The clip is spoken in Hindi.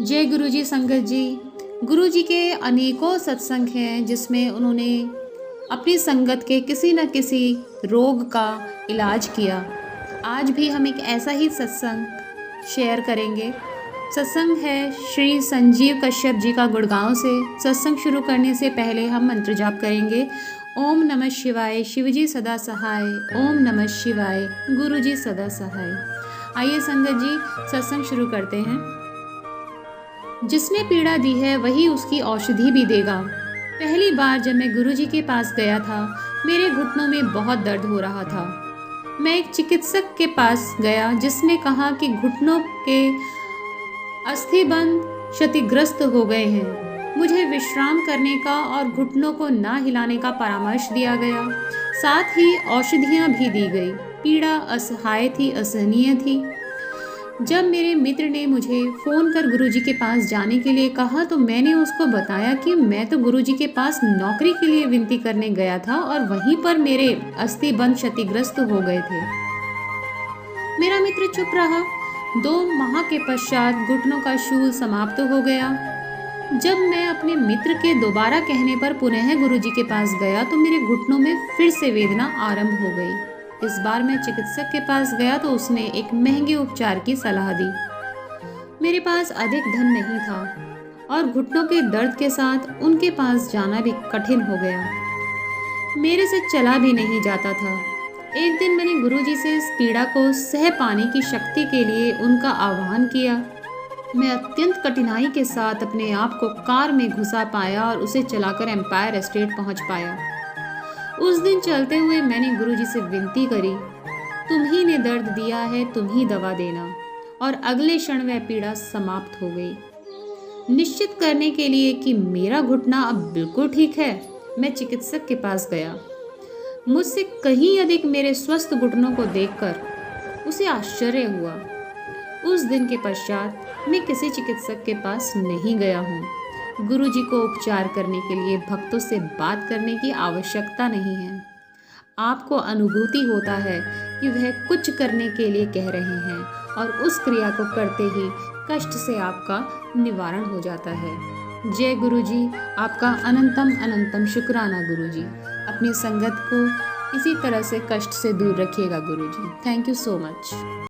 जय गुरु जी संगत जी। गुरु जी के अनेकों सत्संग हैं जिसमें उन्होंने अपनी संगत के किसी न किसी रोग का इलाज किया। आज भी हम एक ऐसा ही सत्संग शेयर करेंगे। सत्संग है श्री संजीव कश्यप जी का गुड़गांव से। सत्संग शुरू करने से पहले हम मंत्र जाप करेंगे। ओम नमः शिवाय, शिवजी सदा सहाय। ओम नमः शिवाय, गुरु जी सदा सहाय। आइए संगत जी सत्संग शुरू करते हैं। जिसने पीड़ा दी है वही उसकी औषधि भी देगा। पहली बार जब मैं गुरुजी के पास गया था, मेरे घुटनों में बहुत दर्द हो रहा था। मैं एक चिकित्सक के पास गया जिसने कहा कि घुटनों के अस्थिबंध क्षतिग्रस्त हो गए हैं। मुझे विश्राम करने का और घुटनों को ना हिलाने का परामर्श दिया गया। साथ ही औषधियाँ भी दी गई। पीड़ा असहाय थी, असहनीय थी। जब मेरे मित्र ने मुझे फ़ोन कर गुरुजी के पास जाने के लिए कहा तो मैंने उसको बताया कि मैं तो गुरुजी के पास नौकरी के लिए विनती करने गया था और वहीं पर मेरे अस्थिबंध क्षतिग्रस्त हो गए थे। मेरा मित्र चुप रहा। 2 माह के पश्चात घुटनों का शूल समाप्त हो गया। जब मैं अपने मित्र के दोबारा कहने पर पुनः गुरुजी के पास गया तो मेरे घुटनों में फिर से वेदना आरंभ हो गई। इस बार मैं चिकित्सक के पास गया तो उसने एक महंगे उपचार की सलाह दी। मेरे पास अधिक धन नहीं था और घुटनों के दर्द के साथ उनके पास जाना भी कठिन हो गया। मेरे से चला भी नहीं जाता था। एक दिन मैंने गुरुजी से इस पीड़ा को सह पाने की शक्ति के लिए उनका आह्वान किया। मैं अत्यंत कठिनाई के साथ अपने आप को कार में घुसा पाया और उसे चलाकर एम्पायर एस्टेट पहुंच पाया। उस दिन चलते हुए मैंने गुरुजी से विनती करी, तुम ही ने दर्द दिया है, तुम ही दवा देना। और अगले क्षण वह पीड़ा समाप्त हो गई। निश्चित करने के लिए कि मेरा घुटना अब बिल्कुल ठीक है, मैं चिकित्सक के पास गया। मुझसे कहीं अधिक मेरे स्वस्थ घुटनों को देखकर उसे आश्चर्य हुआ। उस दिन के पश्चात मैं किसी चिकित्सक के पास नहीं गया हूँ। गुरुजी को उपचार करने के लिए भक्तों से बात करने की आवश्यकता नहीं है। आपको अनुभूति होता है कि वह कुछ करने के लिए कह रहे हैं और उस क्रिया को करते ही कष्ट से आपका निवारण हो जाता है। जय गुरुजी, आपका अनंतम अनंतम शुक्राना गुरुजी। अपनी संगत को इसी तरह से कष्ट से दूर रखिएगा गुरुजी। Thank you so much.